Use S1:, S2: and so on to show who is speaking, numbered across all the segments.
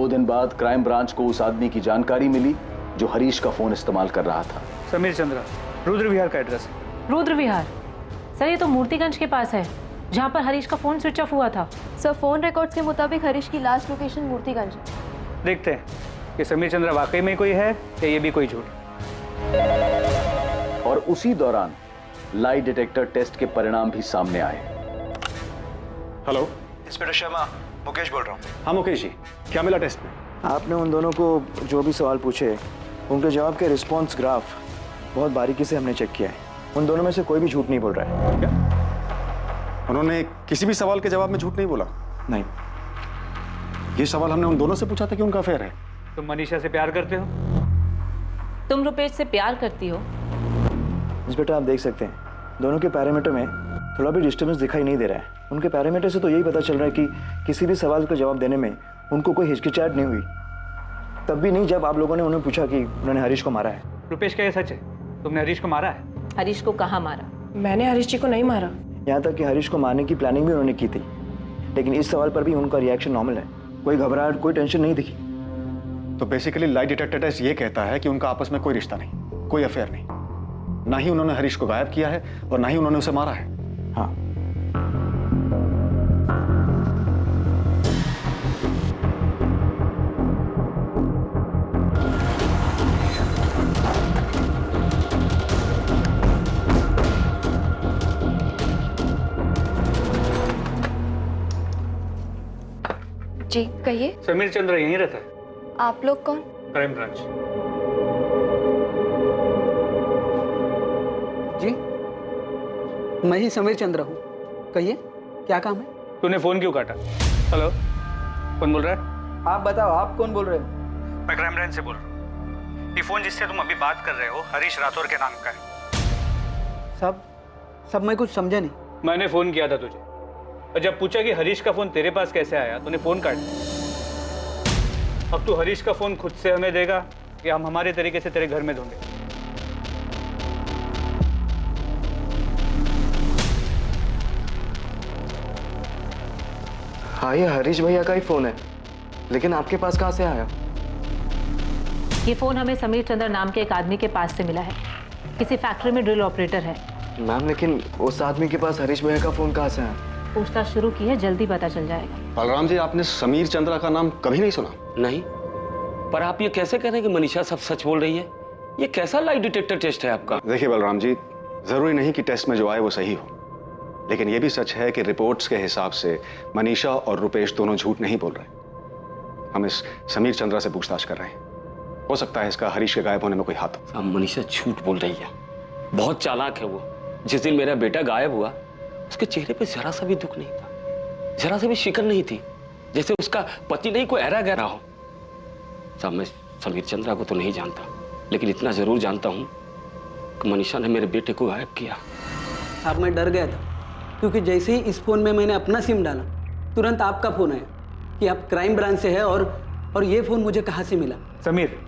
S1: 2 दिन बाद crime branch को उस आदमी की जानकारी मिली जो हरीश का फोन इस्तेमाल कर रहा था।
S2: समीर चंद्रा, रुद्र विहार का एड्रेस है।
S3: रुद्र विहार? सर ये तो मूर्तिगंज के पास है, जहाँ पर हरीश का फोन स्विच ऑफ हुआ था।
S4: सर फोन रिकॉर्ड्स के मुताबिक हरीश की लास्ट लोकेशन मूर्तिगंज है।
S2: देखते हैं कि समीर चंद्रा वाकई में कोई है या ये भी कोई झूठ।
S1: और उसी दौरान लाई डिटेक्टर टेस्ट के परिणाम भी सामने आए।
S5: हेलो,
S6: इंस्पेक्टर शर्मा, मुकेश बोल रहा हूँ।
S5: हाँ मुकेश जी, क्या मिला टेस्ट में?
S6: आपने उन दोनों को जो भी सवाल पूछे उनके जवाब के रिस्पॉन्स ग्राफ बहुत बारीकी से हमने चेक किया है। उन दोनों में से कोई भी झूठ नहीं बोल रहा है।
S5: क्या? उन्होंने किसी भी सवाल के जवाब में झूठ नहीं बोला?
S6: नहीं।
S5: ये सवाल हमने उन दोनों से पूछा था कि उनका अफेयर है।
S2: तुम मनीषा से प्यार करते हो?
S3: तुम रुपेश से प्यार करती हो?
S6: इंस्पेक्टर आप देख सकते हैं दोनों के पैरामीटर में थोड़ा भी डिस्टर्बेंस दिखाई नहीं दे रहा है। उनके पैरामीटर से तो यही पता चल रहा है कि किसी भी सवाल का जवाब देने में उनको कोई हिचकिचाहट नहीं हुई, तब भी नहीं जब आप लोगों ने उन्हें पूछा कि उन्होंने हरीश को मारा है।
S2: रुपेश, क्या ये सच है? तुमने हरीश को मारा है?
S3: हरीश को कहाँ मारा?
S4: मैंने हरीश जी को नहीं मारा।
S6: यहाँ तक कि हरीश को मारने की प्लानिंग भी उन्होंने की थी, लेकिन इस सवाल पर भी उनका रिएक्शन नॉर्मल है। कोई घबराहट, कोई टेंशन नहीं दिखी।
S5: तो बेसिकली लाई डिटेक्टर टेस्ट ये कहता है कि उनका आपस में कोई रिश्ता नहीं, कोई अफेयर नहीं। ना ही उन्होंने हरीश को गायब किया है और ना ही उन्होंने उसे मारा है।
S6: हाँ,
S4: जी कहिए।
S2: समीर चंद्रा यहीं रहता है।
S4: आप लोग कौन?
S2: Crime branch.
S7: जी, मैं ही समीर चंद्र हूँ। कहिए, क्या काम है?
S2: तूने फोन क्यों काटा? हेलो, कौन बोल रहा है?
S7: आप बताओ, आप कौन बोल रहे हो?
S2: मैं क्राइम ब्रांच से बोल रहा हूँ। ये फोन जिससे तुम अभी बात कर रहे हो हरीश राठौर के नाम का है।
S7: सब मैं कुछ समझा नहीं।
S2: मैंने फोन किया था तुझे और जब पूछा कि हरीश का फोन तेरे पास कैसे आया, तूने फोन काट दिया। अब तू हरीश का फोन खुद से हमें देगा या हम हमारे तरीके से तेरे घर में ढूंढे?
S6: हाँ ये हरीश भैया का ही फोन है, लेकिन आपके पास कहाँ से आया?
S3: ये फोन हमें समीर चंद्र नाम के एक आदमी के पास से मिला है। किसी फैक्ट्री में ड्रिल ऑपरेटर है।
S6: मैम लेकिन उस आदमी के पास हरीश भैया का फोन कहाँ से आया?
S3: पूछताछ शुरू की है, जल्दी पता चल जाएगा।
S5: बलराम जी, आपने समीर चंद्रा का नाम कभी नहीं सुना?
S8: नहीं, पर आप ये कैसे कह रहे हैं कि मनीषा सब सच बोल रही है? ये कैसा लाई डिटेक्टर टेस्ट है आपका?
S5: देखिए बलराम जी, जरूरी नहीं कि टेस्ट में जो आए वो सही हो, लेकिन ये भी सच है कि रिपोर्ट्स के हिसाब से मनीषा और रुपेश दोनों झूठ नहीं बोल रहे। हम इस समीर चंद्रा से पूछताछ कर रहे हैं। हो सकता है इसका हरीश के गायब होने में कोई हाथ हो।
S8: अब मनीषा झूठ बोल रही है, बहुत चालाक है वो। जिस दिन मेरा बेटा गायब हुआ उसके चेहरे पे जरा सा भी दुख नहीं था, जरा सा भी शिकन नहीं थी, जैसे उसका पति नहीं कोई ऐरा गहरा हो। साहब, मैं समीर चंद्रा को तो नहीं जानता, लेकिन इतना जरूर जानता हूं कि मनीषा ने मेरे बेटे को गायब किया।
S7: साहब मैं डर गया था, क्योंकि जैसे ही इस फोन में मैंने अपना सिम डाला तुरंत आपका फोन आया कि आप क्राइम ब्रांच से है और ये फोन मुझे कहाँ से मिला?
S2: समीर,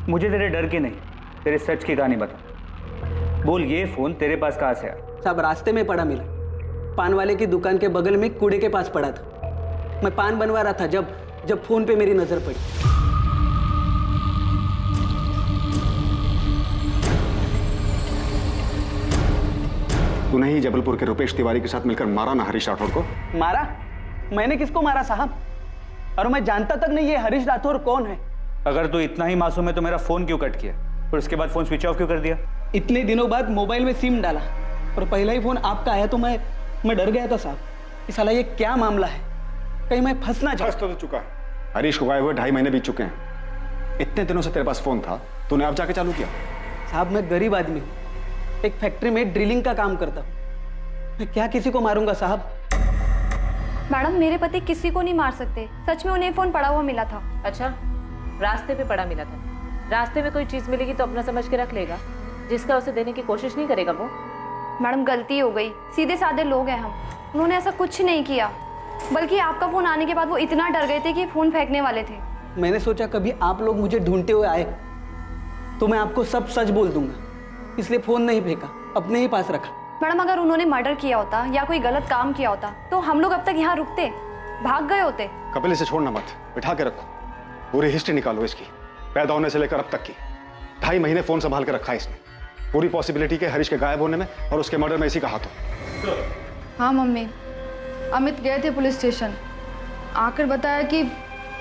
S2: मुझे तेरे डर की नहीं, तेरे सच की कहानी बता। बोल, ये फोन तेरे पास कहाँ से आया?
S7: साहब रास्ते में पड़ा मिला, पान वाले की दुकान के बगल में कूड़े के पास पड़ा था। मैं पान बनवा रहा था जब फोन पे मेरी नजर पड़ी।
S5: तूने ही जबलपुर के रुपेश तिवारी के साथ मिलकर मारा ना हरीश राठौर को?
S7: मारा? मैंने किसको मारा साहब? और मैं जानता तक नहीं ये हरीश राठौर कौन है।
S2: अगर तू इतना ही मासूम है तो मेरा फोन क्यों कट किया और उसके बाद फोन स्विच ऑफ क्यों कर दिया?
S7: इतने दिनों बाद मोबाइल में सिम डाला और पहला ही फोन आपका आया तो मैं डर गया था साहब। इस साला ये क्या मामला है, कहीं मैं फंस ना जाऊं।
S5: फंस तो चुका है। हरीश को गायब हुए 2.5 महीने बीत चुके हैं। इतने दिनों से तेरे पास फोन था, तूने अब जाके चालू किया?
S7: साहब मैं गरीब आदमी हूँ, एक फैक्ट्री में ड्रिलिंग का काम करता हूँ। मैं क्या किसी को मारूंगा साहब?
S4: मैडम मेरे पति किसी को नहीं मार सकते, सच में उन्हें फोन पड़ा हुआ मिला था।
S3: अच्छा, रास्ते पे पड़ा मिला था। रास्ते में कोई चीज मिलेगी तो अपना समझ के रख लेगा, जिसका उसे देने की कोशिश नहीं करेगा वो।
S4: मैडम गलती हो गई, सीधे साधे लोग हैं हम, उन्होंने ऐसा कुछ नहीं किया। बल्कि आपका फोन आने के बाद वो इतना डर गए थे कि फोन फेंकने वाले थे।
S7: मैंने सोचा कभी आप लोग मुझे ढूंढते हुए आए तो मैं आपको सब सच बोल दूंगा, इसलिए फोन नहीं फेंका, अपने ही पास रखा।
S4: मैडम अगर उन्होंने मर्डर किया होता या कोई गलत काम किया होता तो हम लोग अब तक यहाँ रुकते, भाग गए होते।
S5: कपिल, इसे छोड़ना मत, बिठा के रखो। पूरी हिस्ट्री निकालो इसकी, पैदा होने से लेकर अब तक की। 2.5 महीने फोन संभाल के रखा है इसने। पूरी पॉसिबिलिटी के हरीश के गायब होने में और उसके मर्डर में इसी का हाथ हो।
S9: हाँ मम्मी, अमित गए थे पुलिस स्टेशन, आकर बताया कि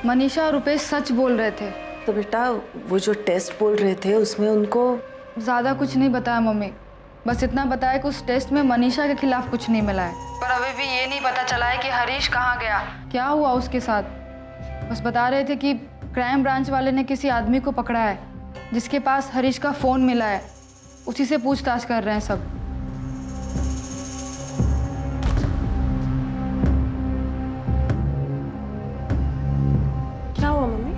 S9: मनीषा और रुपेश सच बोल रहे थे।
S10: तो बेटा वो जो टेस्ट बोल रहे थे उसमें उनको
S9: ज़्यादा कुछ नहीं बताया मम्मी, बस इतना बताया कि उस टेस्ट में मनीषा के खिलाफ कुछ नहीं मिला है। पर अभी भी ये नहीं पता चला है कि हरीश कहाँ गया, क्या हुआ उसके साथ। बस बता रहे थे कि क्राइम ब्रांच वाले ने किसी आदमी को पकड़ा है जिसके पास हरीश का फ़ोन मिला है, उसी से पूछताछ कर रहे हैं सब।
S10: क्या हुआ मम्मी?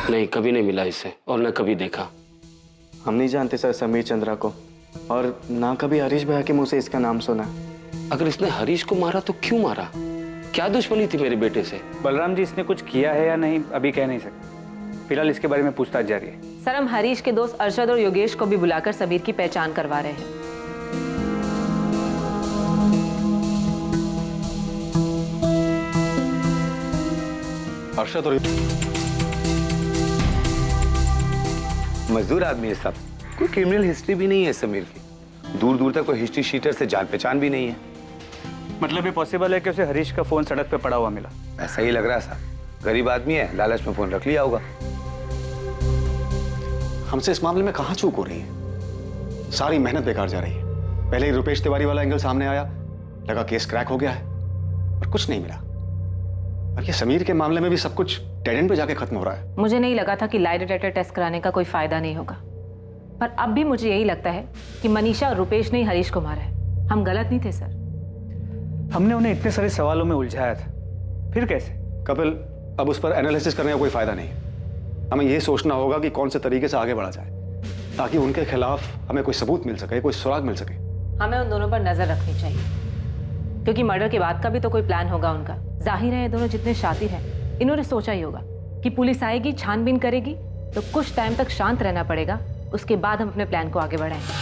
S8: नहीं, कभी नहीं मिला इससे और न कभी देखा।
S6: हम नहीं जानते सर समीर चंद्रा को, और ना कभी हरीश भैया के मुंह से इसका नाम सुना।
S8: अगर इसने हरीश को मारा तो क्यों मारा? क्या दुश्मनी थी मेरे बेटे से?
S2: बलराम जी, इसने कुछ किया है या नहीं अभी कह नहीं सकते। फिलहाल इसके बारे में पूछताछ जारी है।
S3: सर, हम हरीश के दोस्त अरशद और योगेश को भी बुलाकर समीर की पहचान करवा रहे हैं।
S5: अरशद और
S11: मजदूर आदमी है साहब, कोई क्रिमिनल हिस्ट्री भी नहीं है समीर की। दूर दूर तक कोई हिस्ट्री शीटर से जान पहचान भी नहीं है।
S2: मतलब ये पॉसिबल है कि उसे हरीश का फोन सड़क पे पड़ा हुआ मिला?
S11: ऐसा ही लग रहा है साहब, गरीब आदमी है, लालच में फोन रख लिया होगा।
S5: हमसे इस मामले में कहाँ चूक हो रही है? सारी मेहनत बेकार जा रही है। पहले ही रुपेश तिवारी वाला एंगल सामने आया, लगा केस क्रैक हो गया है, और कुछ नहीं मिला। और ये समीर के मामले में भी सब कुछ डेड एंड पे जाके खत्म हो रहा है।
S3: मुझे नहीं लगा था कि लाई डिटेक्टर टेस्ट कराने का कोई फायदा नहीं होगा, पर अब भी मुझे यही लगता है कि मनीषा और रुपेश ने ही हरीश को मारा है। हम गलत नहीं थे सर।
S2: हमने उन्हें इतने सारे सवालों में उलझाया था, फिर कैसे?
S5: कपिल, अब उस पर एनालिसिस करने का कोई फायदा नहीं है। हमें यह सोचना होगा कि कौन से तरीके से आगे बढ़ा जाए ताकि उनके खिलाफ हमें कोई सबूत मिल सके, कोई सुराग मिल सके।
S3: हमें उन दोनों पर नजर रखनी चाहिए, क्योंकि मर्डर के बाद का भी तो कोई प्लान होगा उनका। जाहिर है ये दोनों जितने शातिर हैं, इन्होंने सोचा ही होगा कि पुलिस आएगी, छानबीन करेगी, तो कुछ टाइम तक शांत रहना पड़ेगा, उसके बाद हम अपने प्लान को आगे बढ़ाएंगे।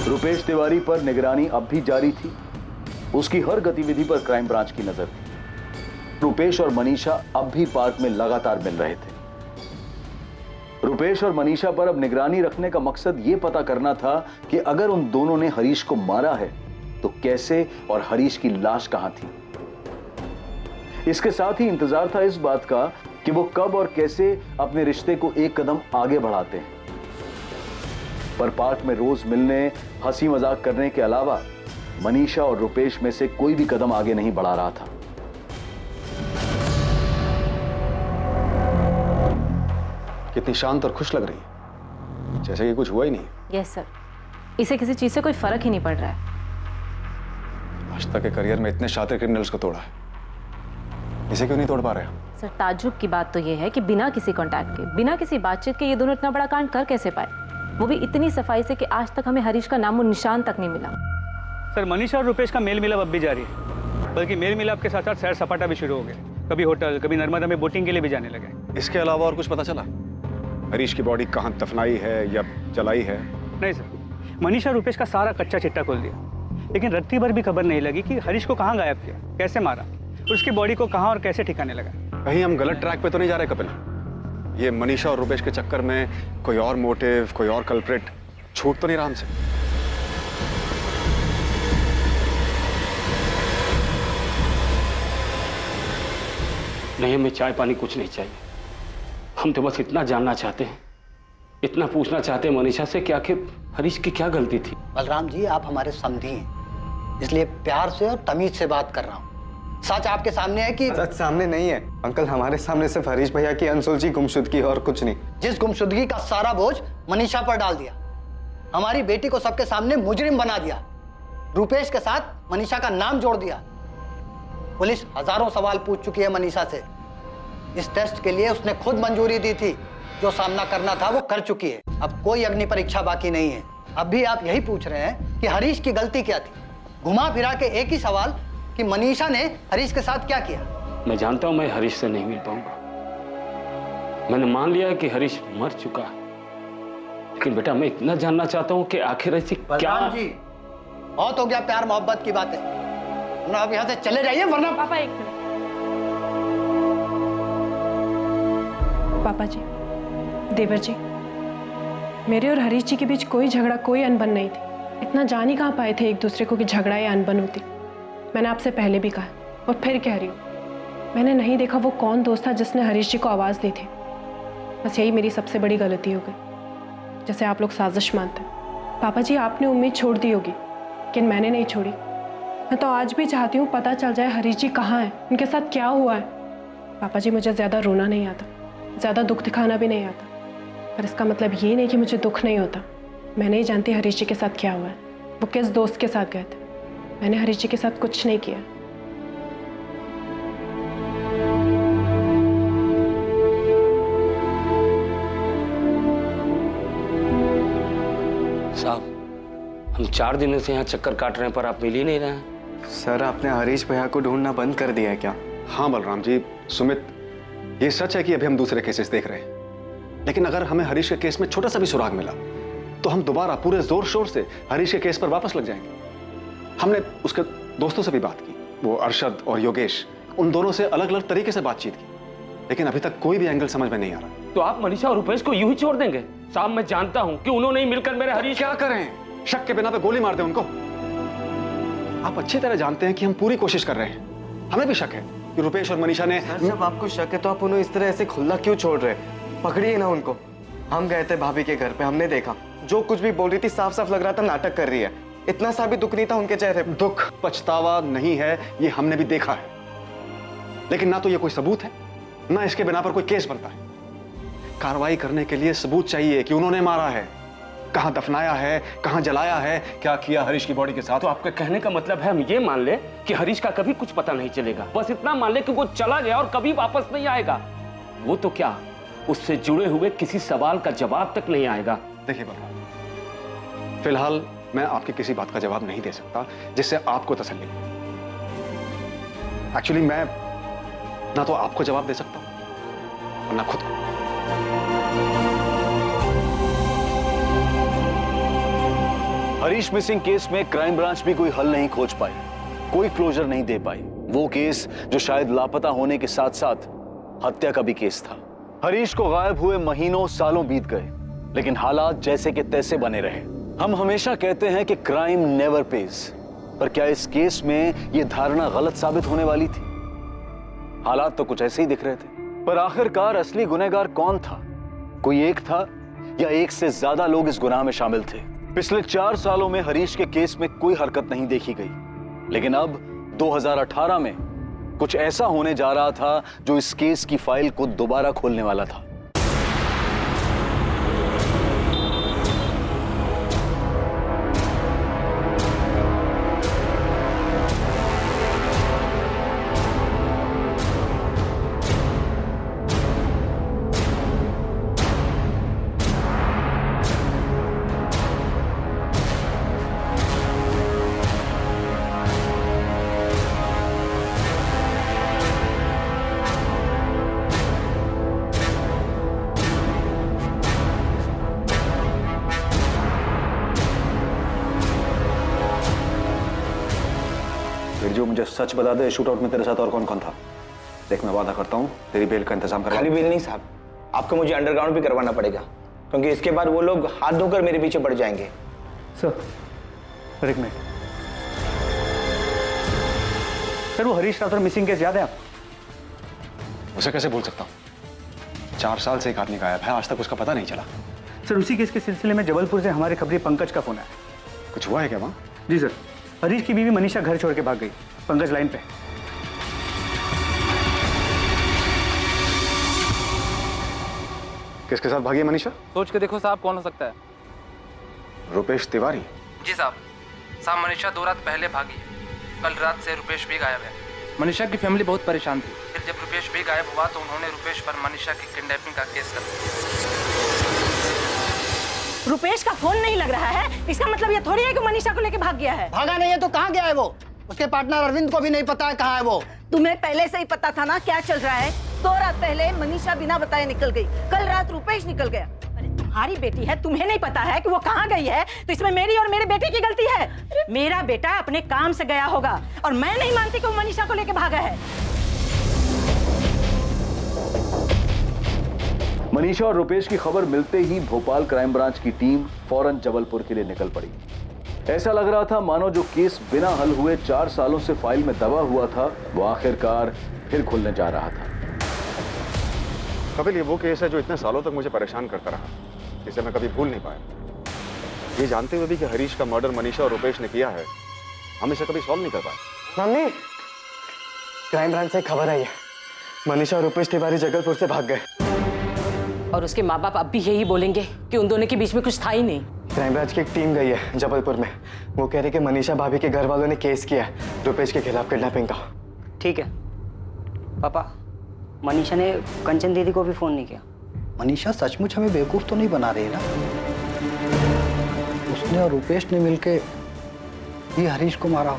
S1: रुपेश तिवारी पर निगरानी अब भी जारी थी। उसकी हर गतिविधि पर क्राइम ब्रांच की नजर थी। रुपेश और मनीषा अब भी पार्क में लगातार मिल रहे थे। रुपेश और मनीषा पर अब निगरानी रखने का मकसद यह पता करना था कि अगर उन दोनों ने हरीश को मारा है तो कैसे, और हरीश की लाश कहां थी। इसके साथ ही इंतजार था इस बात का कि वो कब और कैसे अपने रिश्ते को एक कदम आगे बढ़ाते हैं। पर पार्क में रोज मिलने, हंसी मजाक करने के अलावा मनीषा और रुपेश में से कोई भी कदम आगे नहीं बढ़ा रहा था।
S5: कितनी शांत और खुश लग रही है, जैसे कि कुछ हुआ ही नहीं।
S3: यस सर, इसे किसी चीज से कोई फर्क ही नहीं पड़ रहा है।
S5: आज तक के करियर में इतने शातिर क्रिमिनल्स को तोड़ा है, इसे क्यों नहीं तोड़ पा रहे हम?
S3: सर, ताज्जुब की बात तो यह है कि बिना किसी कांटेक्ट के, बिना किसी बातचीत के ये दोनों इतना बड़ा कांड कर कैसे पाए, वो भी इतनी सफाई से कि आज तक हमें हरीश का नामो निशान तक नहीं मिला।
S2: सर, मनीषा और रुपेश का मेल मिलाप अब भी जारी है, बल्कि मेल मिलाप के साथ साथ सैर सपाटा भी शुरू हो गए। कभी होटल, कभी नर्मदा में बोटिंग के लिए भी जाने लगे।
S5: इसके अलावा और कुछ पता चला? हरीश की बॉडी कहाँ दफनाई है या जलाई है?
S2: नहीं सर, मनीषा और रुपेश का सारा कच्चा चिट्टा खोल दिया, लेकिन रत्ती भर भी खबर नहीं लगी कि हरीश को कहाँ गायब किया, कैसे मारा, उसकी बॉडी को कहाँ और कैसे ठिकाने लगा।
S5: कहीं हम गलत ट्रैक पे तो नहीं जा रहे कपिल? ये मनीषा और रुपेश के चक्कर में कोई और मोटिव, कोई और कल्प्रिट छूट तो नहीं रहा हमसे?
S8: नहीं, हमें चाय पानी कुछ नहीं चाहिए। हम तो बस इतना जानना चाहते हैं, इतना पूछना चाहते हैं मनीषा से कि आखिर हरीश की क्या गलती थी।
S12: बलराम जी, आप हमारे समधी हैं, इसलिए प्यार से और तमीज से बात कर रहा हूँ। सच आपके सामने है कि...
S6: सच सामने नहीं है अंकल, हमारे सामने सिर्फ हरीश भैया की अनसुलझी गुमशुदगी और कुछ नहीं।
S12: जिस गुमशुदगी का सारा बोझ मनीषा पर डाल दिया, हमारी बेटी को सबके सामने मुजरिम बना दिया, रुपेश के साथ मनीषा का नाम जोड़ दिया। पुलिस हजारों सवाल पूछ चुकी है मनीषा से, इस टेस्ट के लिए उसने खुद मंजूरी दी थी। जो सामना करना था वो कर चुकी है। अब कोई अग्नि परीक्षा बाकी नहीं है। अब भी आप यही पूछ रहे हैं कि हरीश की गलती क्या थी। घुमा फिरा के एक ही सवाल कि मनीषा ने हरीश के साथ क्या किया।
S8: मैं जानता हूं मैं हरीश से नहीं मिल पाऊंगा। मैंने मान लिया कि हरीश मर चुका है, लेकिन बेटा मैं इतना जानना चाहता हूं कि आखिर ऐसी क्या।
S12: बलराम जी, बहुत हो गया प्यार मोहब्बत की बातें। ना आप यहाँ से चले जाइए वरना।
S13: पापा एक मिनट। पापा जी, देवर जी, मेरे और हरीश जी के बीच कोई झगड़ा, कोई अनबन नहीं थी। इतना जान ही कहाँ पाए थे एक दूसरे को कि झगड़ा या अनबन होती। मैंने आपसे पहले भी कहा और फिर कह रही हूँ, मैंने नहीं देखा वो कौन दोस्त था जिसने हरीश जी को आवाज़ दी थी। बस यही मेरी सबसे बड़ी गलती हो गई, जैसे आप लोग साजिश मानते हैं। पापा जी, आपने उम्मीद छोड़ दी होगी, लेकिन मैंने नहीं छोड़ी। मैं तो आज भी चाहती हूँ पता चल जाए हरीश जी कहाँ हैं, उनके साथ क्या हुआ है। पापा जी, मुझे ज़्यादा रोना नहीं आता, ज़्यादा दुख दिखाना भी नहीं आता, पर इसका मतलब ये नहीं कि मुझे दुख नहीं होता। मैं नहीं जानती हरीश जी के साथ क्या हुआ है, वो किस दोस्त के साथ गए थे। मैंने हरीश जी के साथ कुछ नहीं किया।
S8: साहब, हम 4 दिनों से यहाँ चक्कर काट रहे हैं पर आप मिल ही नहीं रहे हैं।
S6: सर, आपने हरीश भैया को ढूंढना बंद कर दिया है क्या?
S5: हाँ बलराम जी, सुमित, ये सच है कि अभी हम दूसरे केसेस देख रहे हैं, लेकिन अगर हमें हरीश के केस में छोटा सा भी सुराग मिला तो हम दोबारा पूरे जोर शोर से हरीश के केस पर वापस लग जाएंगे। हमने उसके दोस्तों से भी बात की, वो अरशद और योगेश, उन दोनों से अलग अलग तरीके से बातचीत की, लेकिन अभी तक कोई भी एंगल समझ में नहीं आ रहा।
S8: तो आप मनीषा और रुपेश को यूं ही छोड़ देंगे? साहब, मैं जानता हूं कि उन्होंने ही मिलकर मेरे हरीश।
S5: क्या करें? शक के बिना पे गोली मार दें उनको? आप अच्छी तरह जानते हैं कि हम पूरी कोशिश कर रहे हैं। हमें भी शक है कि रुपेश और मनीषा ने।
S6: सर, जब आपको शक है तो आप उन्हें इस तरह ऐसे खुला क्यों छोड़ रहे? पकड़िए ना उनको। हम गए थे भाभी के घर पे, हमने देखा जो कुछ भी बोल रही थी साफ साफ लग रहा था नाटक कर रही है। इतना सा भी दुख नहीं था उनके चेहरे पे।
S5: दुख पछतावा नहीं है, ये हमने भी देखा है, लेकिन ना तो ये कोई सबूत है, ना इसके बिना पर कोई केस बनता है। कार्रवाई करने के लिए सबूत चाहिए कि उन्होंने मारा है, कहां दफनाया है, कहां जलाया है, क्या किया हरीश की बॉडी के साथ।
S8: तो आपका कहने का मतलब है हम ये मान ले कि हरीश का कभी कुछ पता नहीं चलेगा, बस इतना मान ले कि वो चला गया और कभी वापस नहीं आएगा। वो तो क्या, उससे जुड़े हुए किसी सवाल का जवाब तक नहीं आएगा।
S5: देखिए बलराम, फिलहाल मैं आपकी किसी बात का जवाब नहीं दे सकता जिससे आपको तसल्ली हो। एक्चुअली मैं ना तो आपको जवाब दे सकता हूं और ना खुद को।
S1: हरीश मिसिंग केस में क्राइम ब्रांच भी कोई हल नहीं खोज पाई, कोई क्लोजर नहीं दे पाई। वो केस जो शायद लापता होने के साथ साथ हत्या का भी केस था। हरीश को गायब हुए महीनों सालों बीत गए, लेकिन हालात जैसे के तैसे बने रहे। हम हमेशा कहते हैं कि क्राइम नेवर पेज, पर क्या इस केस में यह धारणा गलत साबित होने वाली थी? हालात तो कुछ ऐसे ही दिख रहे थे, पर आखिरकार असली गुनहगार कौन था? कोई एक था या एक से ज्यादा लोग इस गुनाह में शामिल थे? पिछले 4 सालों में हरीश के केस में कोई हरकत नहीं देखी गई, लेकिन अब 2018 में कुछ ऐसा होने जा रहा था जो इस केस की फाइल को दोबारा खोलने वाला था।
S6: जो मुझे सच बता दे, शूटआउट में तेरे साथ और कौन कौन था? देख, मैं वादा करता हूँ तेरी बेल का इंतजाम करवा।
S14: खाली बेल नहीं साहब, आपको मुझे अंडरग्राउंड भी करवाना पड़ेगा, क्योंकि इसके बाद वो लोग हाथ धोकर मेरे पीछे पड़ जाएंगे।
S2: सर एक मिनट सर, वो हरीश राठौर मिसिंग केस याद है आप?
S5: उसे कैसे भूल सकता हूँ? 4 साल से एक आदमी गायब है, आज तक उसका पता नहीं चला।
S2: सर, उसी केस के सिलसिले में जबलपुर से हमारे खबरी पंकज का फोन आया।
S5: कुछ हुआ है क्या वहाँ?
S2: जी सर, हरीश की बीवी मनीषा घर छोड़ के भाग गई। पंकज लाइन पे।
S5: किसके साथ भागी है मनीषा?
S15: सोच के देखो साहब, कौन हो सकता है?
S5: रुपेश तिवारी।
S15: जी साहब, मनीषा 2 रात पहले भागी है। कल रात से रुपेश भी गायब है। मनीषा की फैमिली बहुत परेशान थी। फिर जब रुपेश भी गायब हुआ तो उन्होंने रुपेश पर मनीषा की किडनैपिंग का केस कर दिया।
S16: रुपेश का फोन नहीं लग रहा है, इसका मतलब ये थोड़ी है कि मनीषा को लेके भाग गया है।
S12: भागा नहीं है तो कहाँ गया है वो? उसके पार्टनर अरविंद को भी नहीं पता है कहाँ है वो।
S16: तुम्हें पहले से ही पता था ना क्या चल रहा है। 2 रात पहले मनीषा बिना बताए निकल गई, कल रात रुपेश निकल गया। अरे तुम्हारी बेटी है, तुम्हें नहीं पता है कि वो कहाँ गई है, तो इसमें मेरी और मेरे बेटे की गलती है। मेरा बेटा अपने काम से गया होगा और मैं नहीं मानती कि वो मनीषा को लेके भागा है।
S1: मनीषा और रुपेश की खबर मिलते ही भोपाल क्राइम ब्रांच की टीम फौरन जबलपुर के लिए निकल पड़ी। ऐसा लग रहा था मानो जो केस बिना हल हुए 4 सालों से फाइल में दबा हुआ था वो आखिरकार फिर खुलने जा रहा था।
S5: कपिल, ये वो केस है जो इतने सालों तक मुझे परेशान करता रहा, जिसे मैं कभी भूल नहीं पाया। ये जानते हुए भी कि हरीश का मर्डर मनीषा और रुपेश ने किया है, हम इसे कभी सॉल्व नहीं कर पाए।
S6: मम्मी, क्राइम ब्रांच से खबर आई है, मनीषा और रुपेश तिवारी जगलपुर से भाग गए।
S16: और उसके माँ बाप अब भी यही बोलेंगे कि उन दोनों के बीच में कुछ था ही नहीं।
S6: क्राइम ब्रांच की एक टीम गई है जबलपुर में। वो कह रहे कि मनीषा भाभी के घर वालों ने केस किया है रुपेश के खिलाफ किडनैपिंग का।
S17: ठीक है पापा, मनीषा ने कंचन दीदी को भी फोन नहीं किया।
S12: मनीषा सचमुच हमें बेवकूफ तो नहीं बना रही है ना? उसने और रुपेश ने मिलके ही हरीश को मारा हो।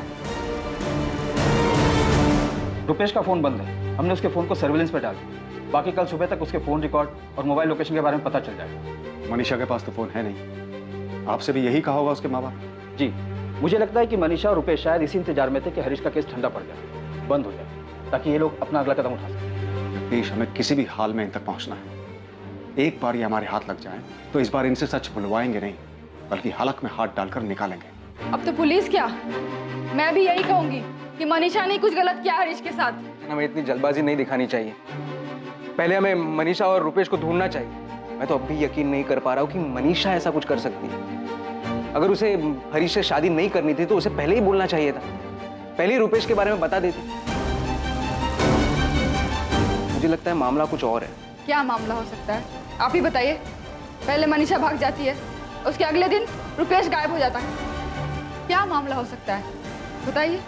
S15: रुपेश का फोन बंद है, हमने उसके फोन को सर्विलेंस पर डाल दिया। बाकी कल सुबह तक उसके फोन रिकॉर्ड और मोबाइल लोकेशन के बारे में पता चल जाएगा।
S5: मनीषा के पास तो फोन है नहीं, आपसे भी यही कहा होगा उसके माँ बाप?
S15: जी, मुझे लगता है कि मनीषा और रुपेश शायद इसी इंतजार में थे कि हरीश का केस ठंडा पड़ जाए, बंद हो जाए, ताकि ये लोग अपना अगला कदम उठा सकें।
S5: जगदीश, हमें किसी भी हाल में इन तक पहुंचना है। एक बार ये हमारे हाथ लग जाए तो इस बार इनसे सच बुलवाएंगे नहीं, बल्कि हलक में हाथ डालकर निकालेंगे।
S9: अब तो पुलिस क्या, मैं भी यही कहूंगी कि मनीषा ने कुछ गलत किया हरीश के साथ।
S15: हमें इतनी जल्दबाजी नहीं दिखानी चाहिए, पहले हमें मनीषा और रुपेश को ढूंढना चाहिए। मैं तो अब भी यकीन नहीं कर पा रहा हूँ कि मनीषा ऐसा कुछ कर सकती है। अगर उसे हरीश से शादी नहीं करनी थी तो उसे पहले ही बोलना चाहिए था, पहले ही रुपेश के बारे में बता देती। मुझे लगता है मामला कुछ और है।
S9: क्या मामला हो सकता है, आप ही बताइए। पहले मनीषा भाग जाती है, उसके अगले दिन रुपेश गायब हो जाता है। क्या मामला हो सकता है, बताइए।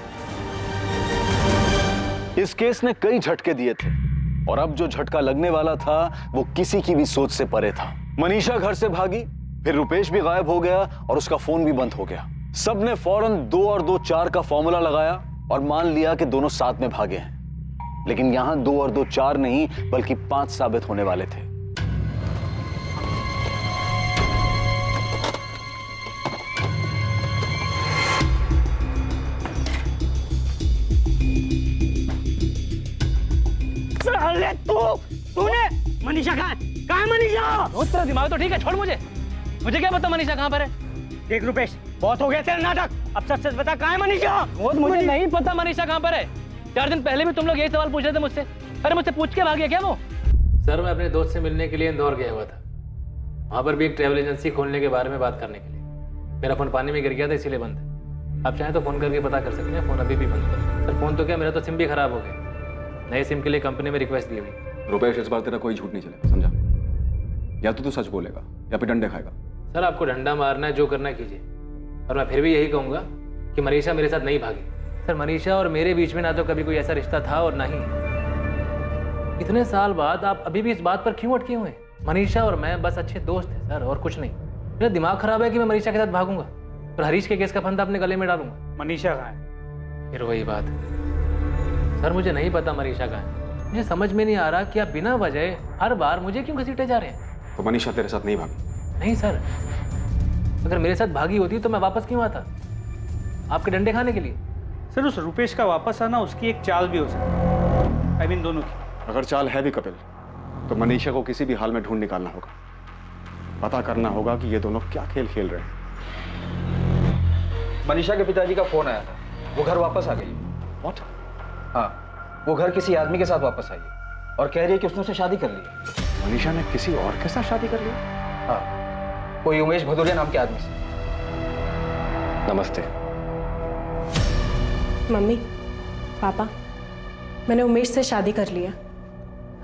S1: इस केस ने कई झटके दिए थे और अब जो झटका लगने वाला था वो किसी की भी सोच से परे था। मनीषा घर से भागी, फिर रुपेश भी गायब हो गया और उसका फोन भी बंद हो गया। सबने फौरन 2 और 2 4 का फॉर्मूला लगाया और मान लिया कि दोनों साथ में भागे हैं। लेकिन यहां 2 और 2 4 नहीं बल्कि 5 साबित होने वाले थे।
S16: तूने मनीषा कहाँ है मनीषा?
S2: तेरा दिमाग तो ठीक है, छोड़ मुझे क्या पता मनीषा कहाँ पर है।
S16: देख रुपेश, बहुत हो गया तेरा नाटक, अब सच सच बता कहाँ है मनीषा?
S2: मुझे नहीं पता मनीषा कहाँ पर है। 4 दिन पहले भी तुम लोग यही सवाल पूछ रहे थे मुझसे। अरे मुझसे पूछ के भाग गया क्या वो?
S18: सर, मैं अपने दोस्त से मिलने के लिए इंदौर गया हुआ था, वहाँ पर भी एक ट्रैवल एजेंसी खोलने के बारे में बात करने के लिए। मेरा फोन पानी में गिर गया था, इसीलिए बंद है। आप चाहें तो फोन करके पता कर सकते हैं, फोन अभी भी बंद है। सर फोन तो क्या, मेरा तो सिम भी खराब हो गया, नए सिम के लिए कंपनी में रिक्वेस्ट दी हुई।
S5: रुपेश, इस बार तेरा कोई झूठ नहीं चलेगा, समझा? या तो तू सच बोलेगा या फिर डंडे खाएगा।
S18: सर आपको डंडा मारना है, जो करना है कीजिए, और मैं फिर भी यही कहूँगा कि मनीषा मेरे साथ नहीं भागी। सर मनीषा और मेरे बीच में ना तो कभी कोई ऐसा रिश्ता था और ना ही। इतने साल बाद आप अभी भी इस बात पर क्यों अटके हुए हैं? मनीषा और मैं बस अच्छे दोस्त हैं सर, और कुछ नहीं। मेरा दिमाग खराब है कि मैं मनीषा के साथ भागूंगा और हरीश के केस का फंदा अपने गले में डालूंगा।
S2: मनीषा कहाँ है?
S18: फिर वही बात सर, मुझे नहीं पता मनीषा कहाँ है। मुझे समझ में नहीं आ रहा कि आप बिना वजह हर बार मुझे क्यों घसीटे जा रहे हैं।
S5: तो मनीषा तेरे साथ नहीं भागी?
S18: नहीं सर, अगर मेरे साथ भागी होती तो मैं वापस क्यों आता आपके डंडे खाने के लिए?
S2: सर उस रुपेश का वापस आना उसकी एक चाल भी हो सकती है, आई मीन दोनों की।
S5: अगर चाल है भी कपिल, तो मनीषा को किसी भी हाल में ढूंढ निकालना होगा। पता करना होगा कि ये दोनों क्या खेल खेल रहे हैं।
S15: मनीषा के पिताजी का फोन आया था, वो घर वापस आ गई।
S5: What?
S15: हाँ, वो घर किसी आदमी के साथ वापस आई है और कह रही है कि उसने उससे शादी कर ली।
S5: मनीषा ने किसी और के साथ शादी कर ली?
S15: हाँ, कोई उमेश भदौरिया नाम के आदमी से।
S5: नमस्ते।
S13: मम्मी, पापा, मैंने उमेश से शादी कर लिया।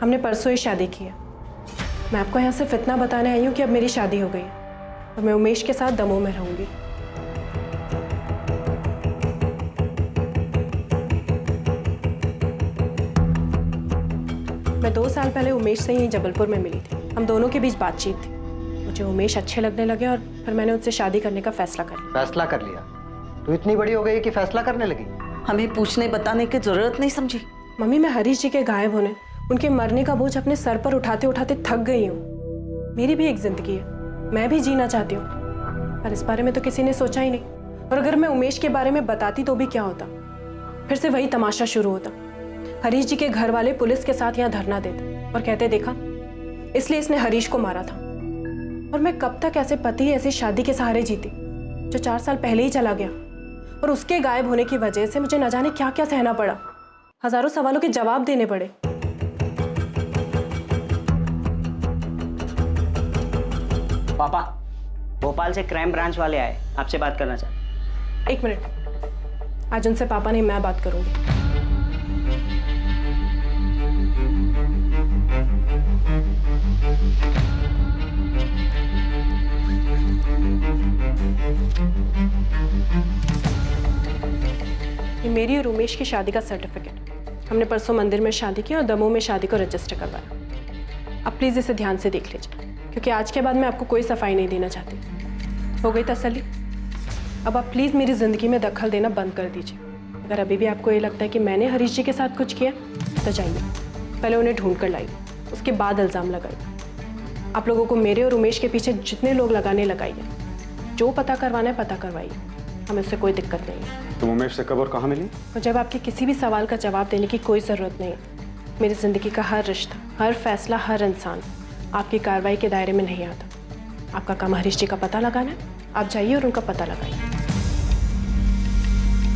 S13: हमने परसों ही शादी की है। मैं आपको यहाँ सिर्फ इतना बताने आई हूँ कि अब मेरी शादी हो गई है और मैं उमेश के साथ दमोह में रहूँगी। मैं 2 साल पहले उमेश से ही जबलपुर में मिली थी। हम दोनों के बीच बातचीत थी। मुझे उमेश अच्छे लगने लगे और फिर मैंने उससे शादी करने का फैसला कर लिया।
S12: फैसला कर लिया? तू इतनी बड़ी हो गई कि फैसला करने लगी?
S10: हमें पूछने बताने की जरूरत नहीं समझी?
S13: मम्मी, मैं हरीश जी के गायब होने, उनके मरने का बोझ अपने सर पर उठाते उठाते थक गई हूँ। मेरी भी एक जिंदगी है, मैं भी जीना चाहती हूँ, पर इस बारे में तो किसी ने सोचा ही नहीं। और अगर मैं उमेश के बारे में बताती तो भी क्या होता? फिर से वही तमाशा शुरू होता। हरीश जी के घर वाले पुलिस के साथ यहाँ धरना देते और कहते, देखा, इसलिए इसने हरीश को मारा था। और मैं कब तक ऐसे पति ऐसी शादी के सहारे जीती जो 4 साल पहले ही चला गया, और उसके गायब होने की वजह से मुझे न जाने क्या क्या सहना पड़ा। हजारों सवालों के जवाब देने पड़े।
S17: पापा, भोपाल से क्राइम ब्रांच वाले आए, आपसे बात करना चाहते।
S13: 1 मिनट, आज उनसे पापा नहीं, मैं बात करूंगी। ये मेरी और उमेश की शादी का सर्टिफिकेट। हमने परसों मंदिर में शादी की और दमोह में शादी को रजिस्टर करवाया। अब प्लीज इसे ध्यान से देख लीजिए, क्योंकि आज के बाद मैं आपको कोई सफाई नहीं देना चाहती। हो गई तसल्ली? अब आप प्लीज मेरी जिंदगी में दखल देना बंद कर दीजिए। अगर अभी भी आपको ये लगता है कि मैंने हरीश जी के साथ कुछ किया तो जाइए, पहले उन्हें ढूंढ कर लाइए, उसके बाद इल्जाम लगाइए। आप लोगों को मेरे और उमेश के पीछे जितने लोग लगाने लगाइए, जो पता करवाना है पता करवाइए, हमें उससे कोई दिक्कत नहीं है।
S5: तुम उमेश से कब और कहाँ मिली?
S13: और जब आपके किसी भी सवाल का जवाब देने की कोई ज़रूरत नहीं है। मेरी ज़िंदगी का हर रिश्ता, हर फैसला, हर इंसान आपकी कार्रवाई के दायरे में नहीं आता। आपका काम हरीश जी का पता लगाना है, आप जाइए और उनका पता लगाइए।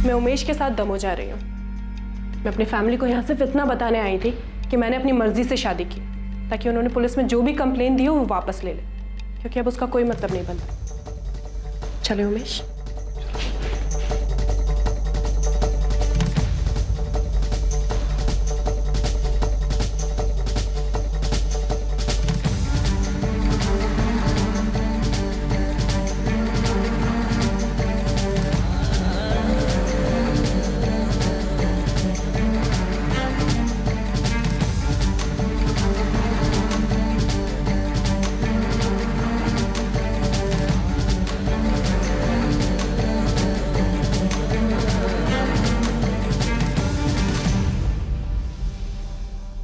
S13: मैं उमेश के साथ दमोह जा रही हूँ। मैं अपनी फैमिली को यहाँ सिर्फ इतना बताने आई थी कि मैंने अपनी मर्जी से शादी की, ताकि उन्होंने पुलिस में जो भी कंप्लेन दी हो वो वापस ले ले, क्योंकि अब उसका कोई मतलब नहीं बनता। चले उमेश।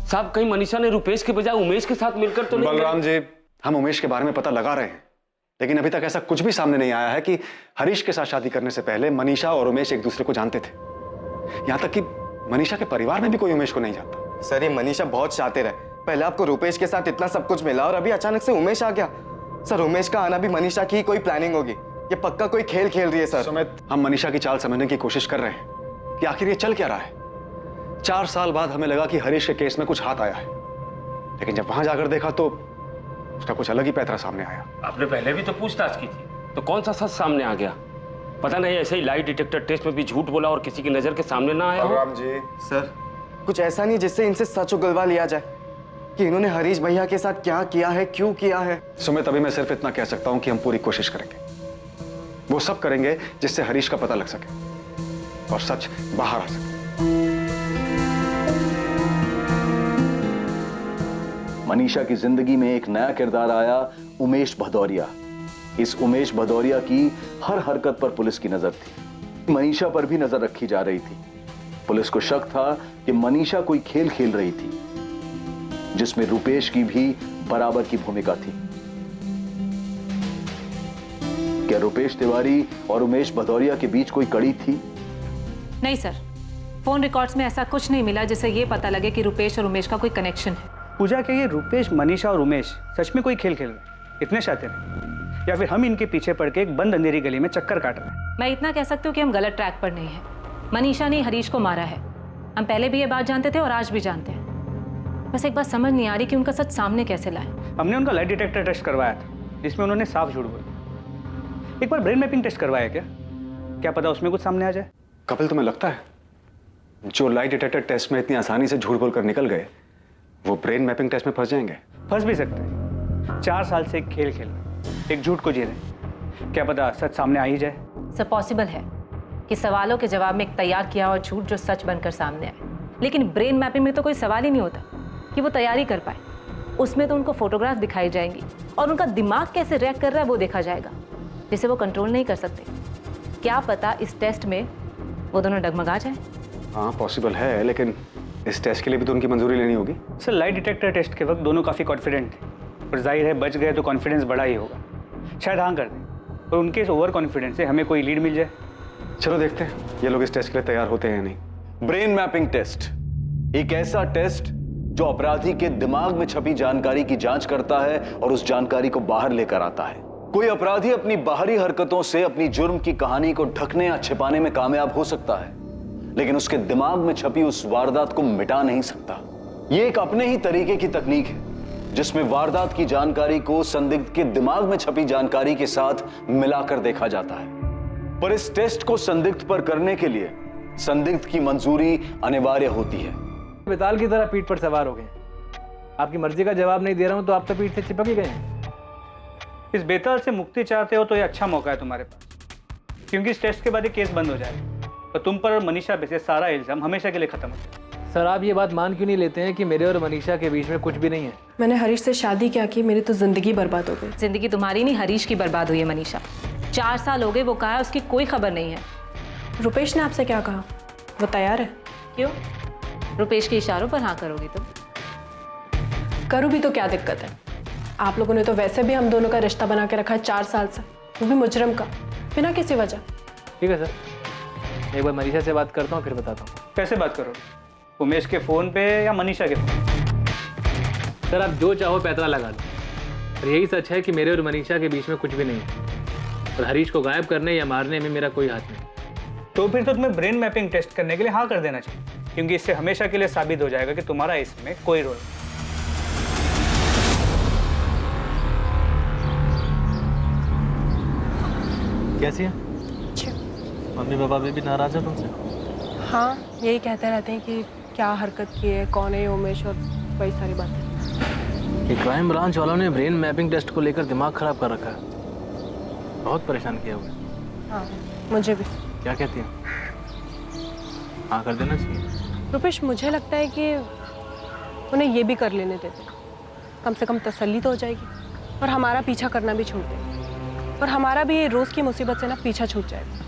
S8: साहब, कहीं मनीषा ने रुपेश के बजाय उमेश के साथ मिलकर तो नहीं?
S5: बलराम जी, हम उमेश के बारे में पता लगा रहे हैं, लेकिन अभी तक ऐसा कुछ भी सामने नहीं आया है कि हरीश के साथ शादी करने से पहले मनीषा और उमेश एक दूसरे को जानते थे। यहाँ तक कि मनीषा के परिवार में भी कोई उमेश को नहीं जानता।
S19: सर, ये मनीषा बहुत शातिर है। पहले आपको रुपेश के साथ इतना सब कुछ मिला और अभी अचानक से उमेश आ गया। सर, उमेश का आना भी मनीषा की कोई प्लानिंग होगी। ये पक्का कोई खेल खेल रही है सर।
S5: सुमित, हम मनीषा की चाल समझने की कोशिश कर रहे हैं कि आखिर ये चल क्या रहा है। 4 साल बाद हमें लगा कि हरीश के केस में कुछ हाथ आया है, लेकिन जब वहां जाकर देखा तो उसका कुछ अलग ही पैतरा सामने आया।
S8: आपने पहले भी तो पूछताछ की थी, तो कौन सा सच सामने आ गया? पता नहीं, ऐसे ही लाई डिटेक्टर टेस्ट में भी झूठ बोला और किसी की नजर के सामने ना आया।
S19: बलराम जी, सर, कुछ ऐसा नहीं जिससे इनसे सच उगलवा लिया जाए कि इन्होंने हरीश भैया के साथ क्या किया है, क्यों किया है।
S5: सुमित, अभी मैं सिर्फ इतना कह सकता हूं कि हम पूरी कोशिश करेंगे। वो सब करेंगे जिससे हरीश का पता लग सके और सच बाहर आ सके।
S1: मनीषा की जिंदगी में एक नया किरदार आया, उमेश भदौरिया। इस उमेश भदौरिया की हर हरकत पर पुलिस की नजर थी। मनीषा पर भी नजर रखी जा रही थी। पुलिस को शक था कि मनीषा कोई खेल खेल रही थी, जिसमें रुपेश की भी बराबर की भूमिका थी। क्या रुपेश तिवारी और उमेश भदौरिया के बीच कोई कड़ी थी?
S3: नहीं सर, फोन रिकॉर्ड्स में ऐसा कुछ नहीं मिला जिससे ये पता लगे कि रुपेश और उमेश का कोई कनेक्शन है।
S2: पूजा के ये रुपेश, मनीषा और उमेश सच में कोई खेल खेल रहे, इतने शातिर हैं, या फिर हम इनके पीछे पड़ के एक बंद अंधेरी गली में चक्कर काट रहे हैं?
S3: मैं इतना कह सकती हूँ कि हम गलत ट्रैक पर नहीं हैं। मनीषा ने हरीश को मारा है, हम पहले भी ये बात जानते थे और आज भी जानते हैं। बस एक बात समझ नहीं आ रही कि उनका सच सामने कैसे लाए।
S2: हमने उनका लाई डिटेक्टर टेस्ट करवाया था, जिसमें उन्होंने साफ झूठ बोला। एक बार ब्रेन मैपिंग टेस्ट करवाया क्या पता उसमें कुछ सामने आ जाए।
S5: कपिल, तुम्हें लगता है जो लाई डिटेक्टर टेस्ट में इतनी आसानी से झूठ बोलकर निकल गए, वो ब्रेन मैपिंग टेस्ट में फंस जाएंगे?
S2: फंस भी सकते हैं। 4 साल से एक खेल खेल रहे, एक झूठ को जी रहे, क्या पता सच सामने आ ही जाए।
S3: सब पॉसिबल है कि सवालों के जवाब में एक तैयार किया और झूठ जो सच बनकर सामने आए, लेकिन ब्रेन मैपिंग में तो कोई सवाल ही नहीं होता कि वो तैयारी कर पाए। उसमें तो उनको फोटोग्राफ दिखाई जाएंगी और उनका दिमाग कैसे रिएक्ट कर रहा है वो देखा जाएगा, जिसे वो कंट्रोल नहीं कर सकते। क्या पता इस टेस्ट में वो दोनों डगमगा जाए।
S5: हाँ पॉसिबल है, लेकिन इस टेस्ट के लिए भी तो उनकी मंजूरी लेनी होगी।
S2: सर लाइट डिटेक्टर टेस्ट के वक्त दोनों काफ़ी कॉन्फिडेंट थे, और जाहिर है बच गए तो कॉन्फिडेंस बढ़ा ही होगा। शायद हाँ कर दें, और उनके इस ओवर कॉन्फिडेंस से हमें कोई लीड मिल जाए।
S5: चलो देखते हैं ये लोग इस टेस्ट के लिए तैयार होते हैं या नहीं।
S1: ब्रेन मैपिंग टेस्ट एक ऐसा टेस्ट जो अपराधी के दिमाग में छपी जानकारी की जांच करता है और उस जानकारी को बाहर लेकर आता है। कोई अपराधी अपनी बाहरी हरकतों से अपनी जुर्म की कहानी को ढकने या छिपाने में कामयाब हो सकता है, लेकिन उसके दिमाग में छपी उस वारदात को मिटा नहीं सकता। यह एक अपने ही तरीके की तकनीक है जिसमें वारदात की जानकारी को संदिग्ध के दिमाग में छपी जानकारी के साथ मिलाकर देखा जाता है। पर इस टेस्ट को संदिग्ध पर करने के लिए संदिग्ध की मंजूरी अनिवार्य होती है।
S18: बेताल की तरह पीठ पर सवार हो गए। आपकी मर्जी का जवाब नहीं दे रहा हूं तो आप तो पीठ से चिपक ही गए हैं।
S2: इस बेताल से मुक्ति चाहते हो तो ये अच्छा मौका है तुम्हारे पास, क्योंकि इस टेस्ट के बाद ये केस बंद हो जाएगा और तुम पर और मनीषा पे से सारा इल्जाम हमेशा के लिए खत्म हो जाएगा।
S18: सर आप ये बात मान क्यों नहीं लेते हैं कि मेरे और मनीषा के बीच में कुछ भी नहीं है?
S13: मैंने हरीश से शादी क्या की, मेरी तो जिंदगी बर्बाद हो गई।
S3: जिंदगी तुम्हारी नहीं, हरीश की बर्बाद हुई है मनीषा। 4 साल हो गए, वो कहा है उसकी कोई खबर नहीं है।
S13: रुपेश ने आपसे क्या कहा? वो तैयार है?
S3: क्यों? रुपेश के इशारों पर हाँ करोगी तुम?
S13: करूँ भी तो क्या दिक्कत है? आप लोगों ने तो वैसे भी हम दोनों का रिश्ता बना के रखा है 4 साल से, वो भी मुजरम का, बिना किसी वजह।
S18: ठीक है सर, एक बार मनीषा से बात करता हूँ फिर बताता हूँ।
S2: कैसे बात करोगे? उमेश के फ़ोन पे या मनीषा के फ़ोन?
S18: सर आप जो चाहो पैतरा लगा लो, और यही सच है कि मेरे और मनीषा के बीच में कुछ भी नहीं है, और हरीश को गायब करने या मारने में मेरा कोई हाथ नहीं।
S2: तो फिर तो तुम्हें ब्रेन मैपिंग टेस्ट करने के लिए हाँ कर देना चाहिए, क्योंकि इससे हमेशा के लिए साबित हो जाएगा कि तुम्हारा इसमें कोई रोल नहीं।
S18: कैसी है? मम्मी पापा भी नाराज है तुमसे?
S13: हाँ, यही कहते रहते हैं कि क्या हरकत की है, कौन है ये उमेश, और वही सारी बातें।
S18: ये क्राइम ब्रांच वालों ने ब्रेन मैपिंग टेस्ट को लेकर दिमाग खराब कर रखा है, बहुत परेशान किया हुआ।
S13: हाँ मुझे भी।
S18: क्या कहती हैं? हाँ कर देना चाहिए।
S13: रुपेश मुझे लगता है कि उन्हें ये भी कर लेने देते, कम से कम तसल्ली तो हो जाएगी, और हमारा पीछा करना भी छोड़ देंगे, और हमारा भी रोज़ की मुसीबत से ना पीछा छूट जाएगा।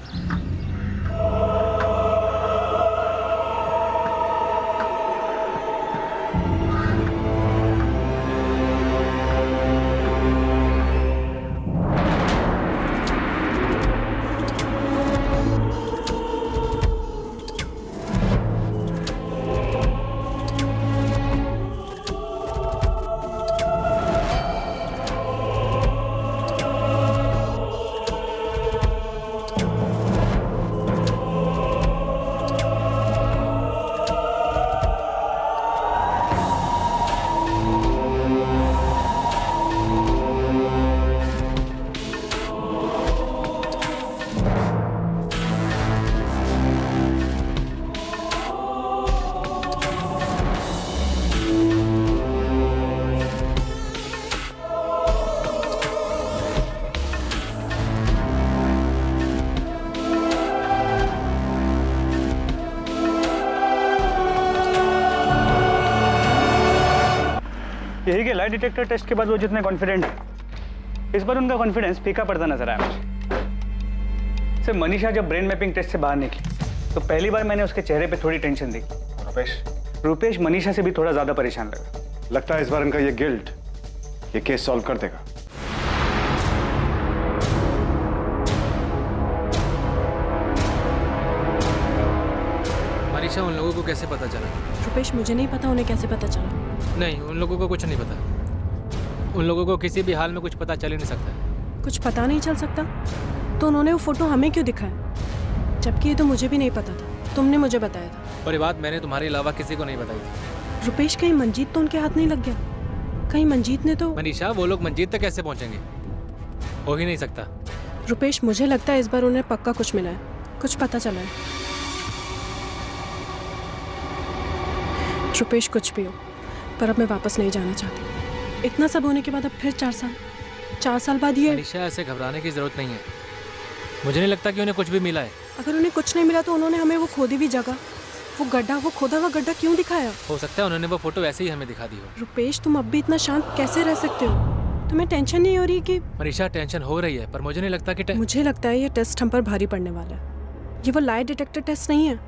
S2: यही कि लाइट डिटेक्टर टेस्ट के बाद वो जितने कॉन्फिडेंट है, इस बार उनका कॉन्फिडेंस फीका पड़ता नजर आया मुझे। सिर्फ मनीषा जब ब्रेन मैपिंग टेस्ट से बाहर निकली तो पहली बार मैंने उसके चेहरे पे थोड़ी टेंशन देखी। रुपेश मनीषा से भी थोड़ा ज्यादा परेशान लगा।
S5: लगता है इस बार इनका ये गिल्ट ये केस सॉल्व कर देगा।
S18: मनीषा उन लोगों को कैसे पता चला?
S13: रुपेश मुझे नहीं पता उन्हें कैसे पता चला।
S18: नहीं, उन लोगों को कुछ नहीं पता। उन लोगों को किसी भी हाल में कुछ पता चल ही नहीं सकता।
S13: कुछ पता नहीं चल सकता तो उन्होंने वो फोटो हमें क्यों दिखाया? जबकि ये तो मुझे भी नहीं पता था, तुमने मुझे बताया था।
S18: और ये बात मैंने तुम्हारे अलावा किसी को नहीं बताई थी।
S13: रुपेश कहीं मंजीत तो उनके हाथ नहीं लग गया? कहीं मंजीत ने तो।
S18: मनीषा वो लोग मंजीत तक कैसे पहुंचेंगे? हो ही नहीं सकता।
S13: रुपेश मुझे लगता है इस बार उन्हें पक्का कुछ मिला है, कुछ पता चला है। रुपेश कुछ भी हो, पर अब मैं वापस नहीं जाना चाहती। इतना सब होने के बाद अब फिर 4 साल बाद ये।
S18: मनीषा ऐसे घबराने की जरूरत नहीं है। मुझे नहीं लगता कि उन्हें कुछ भी मिला है।
S13: अगर उन्हें कुछ नहीं मिला तो उन्होंने हमें वो खोदी हुई जगह, वो गड्ढा, वो खोदा हुआ गड्ढा क्यों दिखाया?
S18: हो सकता है उन्होंने वो फोटो वैसे ही हमें दिखा दी हो।
S13: रुपेश, तुम अब भी इतना शांत कैसे रह सकते हो? तुम्हें टेंशन नहीं हो रही कि?
S18: मनीषा, टेंशन हो रही है, पर मुझे नहीं लगता कि
S13: मुझे लगता है ये टेस्ट हम पर भारी पड़ने वाला है। ये वो लाई डिटेक्टर टेस्ट नहीं है।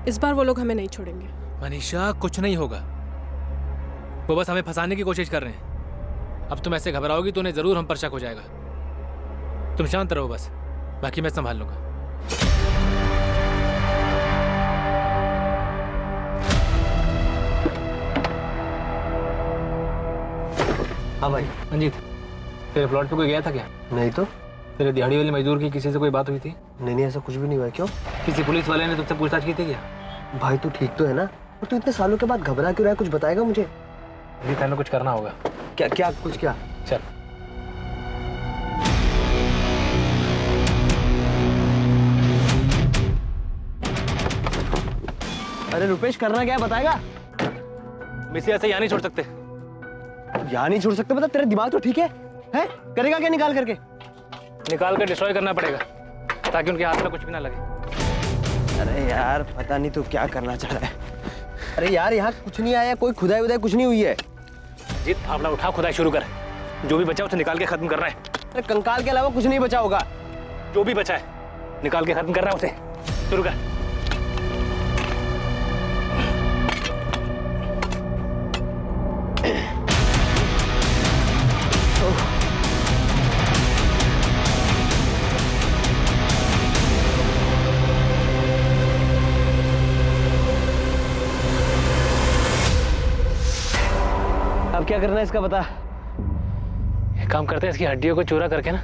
S13: इस बार वो लोग हमें नहीं छोड़ेंगे।
S18: मनीषा, कुछ नहीं होगा, वो बस हमें फंसाने की कोशिश कर रहे हैं। अब तुम ऐसे घबराओगी तो उन्हें जरूर हम पर शक हो जाएगा। तुम शांत रहो बस, बाकी मैं संभाल लूंगा।
S15: हाँ भाई।
S18: मंजीत, तेरे प्लॉट पे कोई गया था क्या?
S15: नहीं तो।
S18: तेरे दिहाड़ी वाले मजदूर की किसी से कोई बात हुई थी?
S15: नहीं, ऐसा कुछ भी नहीं हुआ। क्यों?
S18: किसी पुलिस वाले ने तुझसे पूछताछ की थी क्या?
S15: भाई तू ठीक तो है ना? और तू इतने सालों के बाद घबरा क्यों रहा है? कुछ बताएगा मुझे?
S18: अभी हमें कुछ करना होगा।
S15: क्या क्या कुछ क्या?
S18: चल।
S15: अरे रुपेश, करना क्या है बताएगा?
S18: मिसी ऐसे यहाँ नहीं छोड़ सकते।
S15: यहाँ नहीं छोड़ सकते मतलब? तेरा दिमाग तो ठीक है? हैं? करेगा क्या निकाल करके?
S18: निकाल कर डिस्ट्रॉय करना पड़ेगा ताकि उनके हाथ में कुछ भी ना लगे।
S15: अरे यार, पता नहीं तू क्या करना चाह रहा है। अरे यार, यहाँ कुछ नहीं आया, कोई खुदाई उदाई कुछ नहीं हुई है।
S18: जीत, फावड़ा उठा, खुदाई शुरू कर। जो भी बचा उसे निकाल के खत्म करना है।
S15: अरे कंकाल के अलावा कुछ नहीं बचा होगा।
S18: जो भी बचा है निकाल के खत्म करना है, उसे शुरू कर।
S15: अब क्या करना है इसका बता।
S18: एक काम करते हैं, इसकी हड्डियों को चूरा करके ना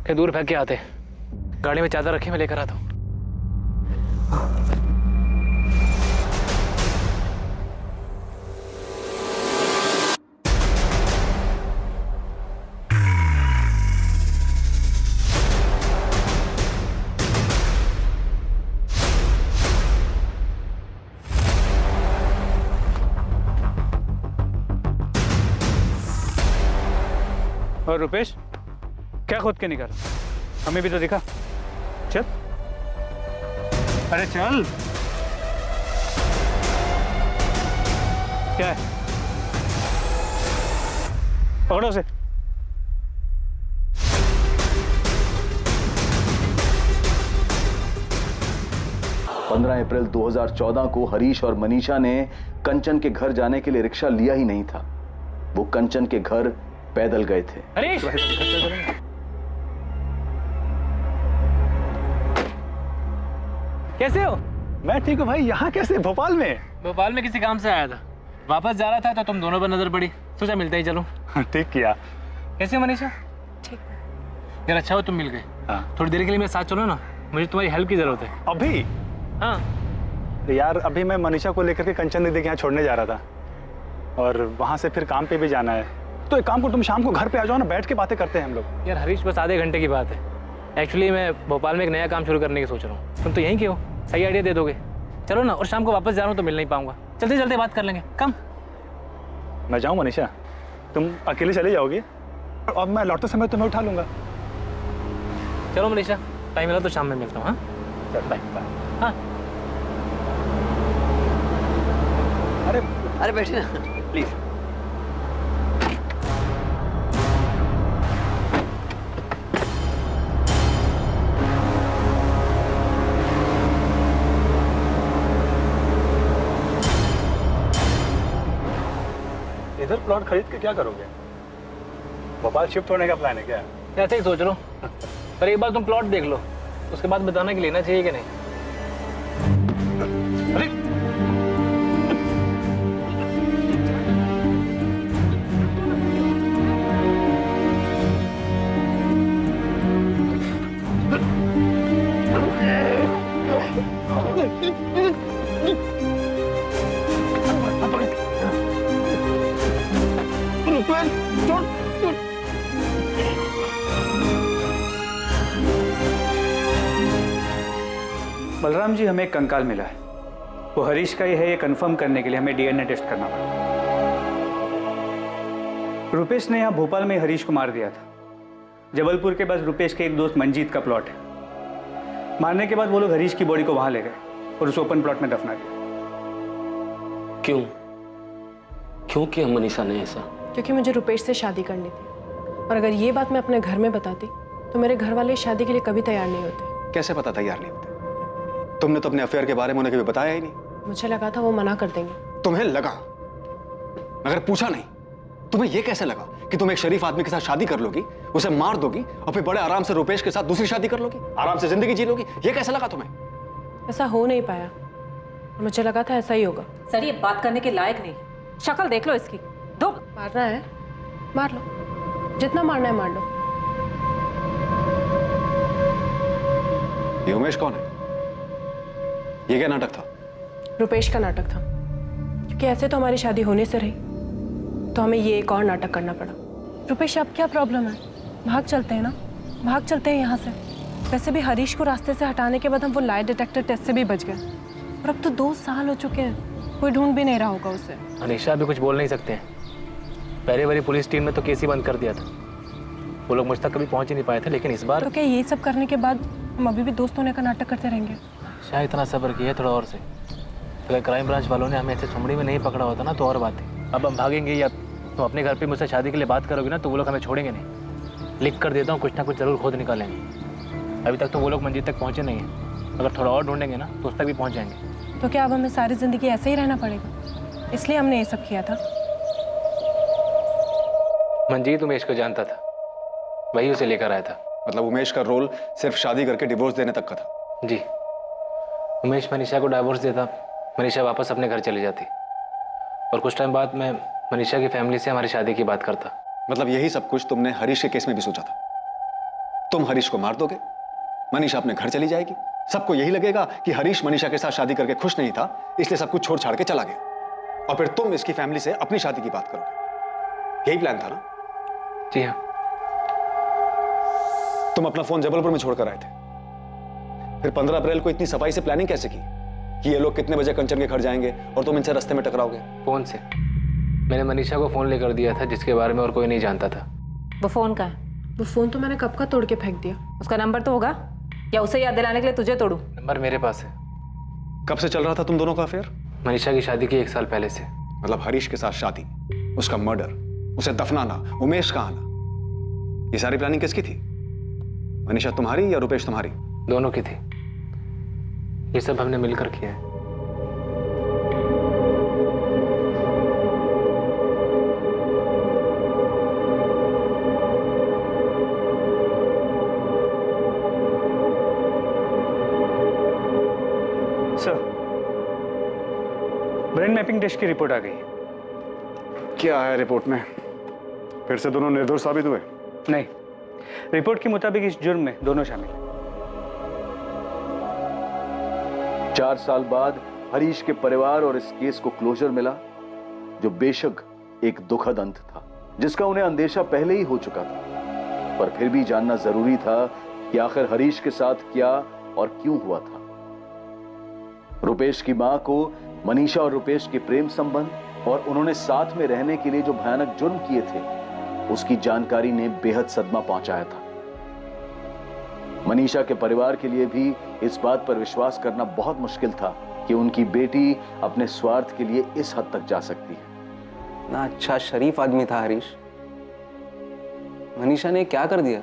S18: कहीं दूर फेंक के आते हैं। गाड़ी में चादर रखी, मैं लेकर आता हूँ।
S2: और रुपेश, क्या खोद के निकाल? हमें भी तो दिखा। चल, अरे चल। क्या है? पकड़ो उसे।
S1: अप्रैल 2014 को हरीश और मनीषा ने कंचन के घर जाने के लिए रिक्शा लिया ही नहीं था। वो कंचन के घर पैदल गए थे।
S18: हरीश! कैसे हो?
S2: मैं ठीक हूँ भाई। यहाँ कैसे? भोपाल में?
S18: भोपाल में किसी काम से आया था, वापस जा रहा था तो तुम दोनों पर नजर पड़ी, सोचा मिलते ही चलो।
S2: ठीक किया।
S18: कैसे हो मनीषा?
S13: ठीक।
S18: यार अच्छा हो तुम मिल गए।
S2: हाँ।
S18: थोड़ी देर के लिए मेरे साथ चलो ना, मुझे तुम्हारी हेल्प की जरूरत है।
S2: अभी?
S18: हाँ
S2: यार, अभी मैं मनीषा को लेकर के कंचन दीदी के यहाँ छोड़ने जा रहा था और वहाँ से फिर काम पे भी जाना है। तो एक काम करो, तुम शाम को घर पे आ जाओ ना, बैठ के बातें करते हैं हम लोग।
S18: यार हरीश, बस आधे घंटे की बात है। एक्चुअली मैं भोपाल में एक नया काम शुरू करने की सोच रहा हूँ। तुम तो यहीं के हो, सही आइडिया दे दोगे। चलो ना, और शाम को वापस जा रहा हूँ तो मिल नहीं पाऊंगा। चलते चलते बात कर लेंगे। कम
S2: मैं जाऊँ मनीषा? तुम अकेले चले जाओगी और मैं लौटते समय तुम्हें उठा लूंगा।
S18: चलो मनीषा, टाइम मिला तो शाम में मिलता हूँ। हाँ
S2: चल, बाय बाय।
S18: हाँ
S15: अरे बैठे ना प्लीज।
S2: इधर प्लॉट खरीद के क्या करोगे? भोपाल शिफ्ट होने का प्लान है क्या?
S18: ऐसे ही सोच लो, पर एक बार तुम प्लॉट देख लो, उसके बाद बताना कि लेना चाहिए कि नहीं।
S2: अरे बलराम जी, हमें एक कंकाल मिला है। वो हरीश का ही है, ये कंफर्म करने के लिए हमें डीएनए टेस्ट करना पड़ा। रुपेश ने यहाँ भोपाल में हरीश को मार दिया था। जबलपुर के पास रुपेश के एक दोस्त मंजीत का प्लॉट है। मारने के बाद वो लोग हरीश की बॉडी को वहां ले गए और उस ओपन प्लॉट में दफना दिया।
S8: क्यों क्यों किया मनीषा ने ऐसा?
S13: क्योंकि मुझे रुपेश से शादी करनी थी, और अगर ये बात मैं अपने घर में बताती तो मेरे घर वाले इस शादी के लिए कभी तैयार नहीं होते।
S5: कैसे पता तैयार नहीं होते? तुमने तो अपने अफेयर के बारे में उन्हें कभी बताया ही नहीं।
S13: मुझे लगा था वो मना कर देंगे।
S5: तुम्हें लगा? मगर पूछा नहीं। तुम्हें यह कैसे लगा कि तुम एक शरीफ आदमी के साथ शादी कर लोगी, उसे मार दोगी और फिर बड़े आराम से रुपेश के साथ दूसरी शादी कर लोगी, आराम से जिंदगी जी लोगी? ये कैसे लगा तुम्हें?
S13: ऐसा हो नहीं पाया, मुझे लगा था ऐसा ही होगा।
S3: सर ये बात करने के लायक नहीं, शक्ल देख लो इसकी। दो
S13: मारना है मार लो, जितना मारना है मार लो।
S5: ये उमेश कौन है? ये क्या नाटक था?
S13: रुपेश का नाटक था, क्योंकि ऐसे तो हमारी शादी होने से रही, तो हमें ये एक और नाटक करना पड़ा। रुपेश अब क्या प्रॉब्लम है? भाग चलते हैं ना, भाग चलते हैं यहाँ से। वैसे भी हरीश को रास्ते से हटाने के बाद हम वो लाई डिटेक्टर टेस्ट से भी बच गए, और अब तो 2 साल हो चुके हैं, कोई ढूंढ भी नहीं रहा होगा उसे।
S18: मनीषा अभी कुछ बोल नहीं सकते हैं। पहले वाली पुलिस टीम ने तो केस ही बंद कर दिया था, वो लोग मुझ तक कभी पहुंच ही नहीं पाए थे, लेकिन इस बार
S13: तो क्या ये सब करने के बाद हम अभी भी दोस्त होने का नाटक करते रहेंगे?
S18: शायद इतना सब्र किया थोड़ा और से। अगर क्राइम ब्रांच वालों ने हमें ऐसे सुमड़ी में नहीं पकड़ा होता ना तो और बात है। अब हम भागेंगे या तुम अपने घर पे मुझसे शादी के लिए बात करोगे ना तो वो लोग हमें छोड़ेंगे नहीं। लिख कर देता हूँ, कुछ ना कुछ जरूर खोद निकालेंगे। अभी तक तो वो लोग मंजिल तक पहुँचे नहीं हैं, अगर थोड़ा और ढूंढेंगे ना तो उस तक भी पहुँच जाएंगे।
S13: तो क्या अब हमें सारी जिंदगी ऐसे ही रहना पड़ेगा? इसलिए हमने ये सब किया था।
S18: मंजीत उमेश को जानता था, वही उसे लेकर आया था।
S5: मतलब उमेश का रोल सिर्फ शादी करके डिवोर्स देने तक का था?
S18: जी, उमेश मनीषा को डाइवोर्स देता, मनीषा वापस अपने घर चली जाती, और कुछ टाइम बाद मैं मनीषा की फैमिली से हमारी शादी की बात करता।
S5: मतलब यही सब कुछ तुमने हरीश के केस में भी सोचा था? तुम हरीश को मार दोगे, मनीषा अपने घर चली जाएगी, सबको यही लगेगा कि हरीश मनीषा के साथ शादी करके खुश नहीं था, इसलिए सब कुछ छोड़ छाड़ के चला गया, और फिर तुम इसकी फैमिली से अपनी शादी की बात करोगे। यही प्लान था ना?
S18: जी हाँ।
S5: तुम अपना फोन जबलपुर में छोड़कर आए थे, फिर 15 अप्रैल को इतनी सफाई से प्लानिंग कैसे की कि ये लोग कितने बजे कंचन के घर जाएंगे और तुम इनसे रास्ते में टकराओगे?
S18: फोन से मैंने मनीषा को फोन लेकर दिया था, जिसके बारे में और कोई नहीं जानता था।
S3: वो फोन का है?
S13: वो फोन तो मैंने कब का तोड़ के फेंक दिया।
S3: उसका नंबर तो होगा, या उसे याद दिलाने के लिए तुझे तोड़ू?
S18: नंबर मेरे पास है।
S5: कब से चल रहा था तुम दोनों का अफेयर?
S18: मनीषा की शादी के 1 साल पहले से।
S5: मतलब हरीश के साथ शादी, उसका मर्डर, उसे दफनाना, उमेश का आना, ये सारी प्लानिंग किसकी थी? मनीषा तुम्हारी या रुपेश तुम्हारी?
S18: दोनों की थी। ये सब हमने मिलकर किया है।
S2: सर, ब्रेन मैपिंग टेस्ट की रिपोर्ट आ गई।
S5: क्या है रिपोर्ट में? फिर से दोनों निर्दोष साबित हुए?
S2: नहीं, रिपोर्ट के मुताबिक इस जुर्म में दोनों शामिल हैं।
S1: 4 साल बाद हरीश के परिवार और इस केस को क्लोजर मिला, जो बेशक एक दुखद अंत था, जिसका उन्हें अंदेशा पहले ही हो चुका था, पर फिर भी जानना जरूरी था कि आखिर हरीश के साथ क्या और क्यों हुआ था। रुपेश की मां को मनीषा और रुपेश के प्रेम संबंध और उन्होंने साथ में रहने के लिए जो भयानक जुर्म किए थे, उसकी जानकारी ने बेहद सदमा पहुंचाया था। मनीषा के परिवार के लिए भी इस बात पर विश्वास करना बहुत मुश्किल था कि उनकी बेटी अपने स्वार्थ के लिए इस हद तक जा सकती है।
S15: ना अच्छा शरीफ आदमी था हरीश, मनीषा ने क्या कर दिया?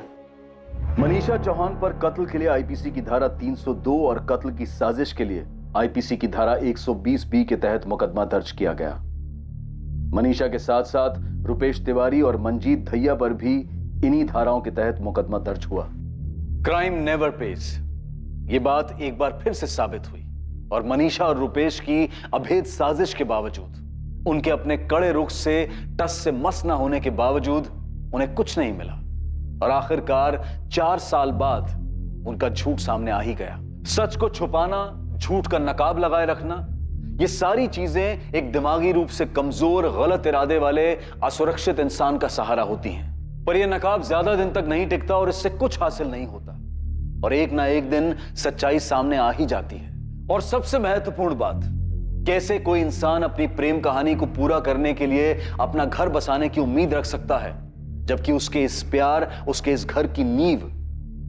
S1: मनीषा चौहान पर कत्ल के लिए आईपीसी की धारा 302 और कत्ल की साजिश के लिए आईपीसी की धारा 120 के तहत मुकदमा दर्ज किया गया। मनीषा के साथ साथ रुपेश तिवारी और मंजीत धैया पर भी इन्हीं धाराओं के तहत मुकदमा दर्ज हुआ। क्राइम नेवर पेज, ये बात एक बार फिर से साबित हुई, और मनीषा और रुपेश की अभेद साजिश के बावजूद, उनके अपने कड़े रुख से टस से मस न होने के बावजूद उन्हें कुछ नहीं मिला, और आखिरकार 4 साल बाद उनका झूठ सामने आ ही गया। सच को छुपाना, झूठ का नकाब लगाए रखना, ये सारी चीजें एक दिमागी रूप से कमजोर, गलत इरादे वाले असुरक्षित इंसान का सहारा होती हैं। पर यह नकाब ज्यादा दिन तक नहीं टिकता और इससे कुछ हासिल नहीं होता, और एक ना एक दिन सच्चाई सामने आ ही जाती है। और सबसे महत्वपूर्ण बात, कैसे कोई इंसान अपनी प्रेम कहानी को पूरा करने के लिए अपना घर बसाने की उम्मीद रख सकता है, जबकि उसके इस प्यार, उसके इस घर की नींव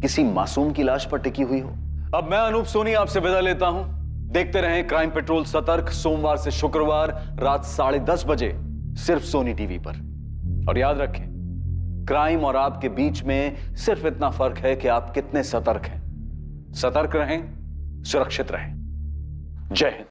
S1: किसी मासूम की लाश पर टिकी हुई हो। अब मैं अनूप सोनी आपसे विदा लेता हूं। देखते रहें क्राइम पेट्रोल सतर्क, सोमवार से शुक्रवार रात 10:30 बजे सिर्फ सोनी टीवी पर। और याद रखें, क्राइम और आपके बीच में सिर्फ इतना फर्क है कि आप कितने सतर्क हैं। सतर्क रहें, सुरक्षित रहें। जय हिंद।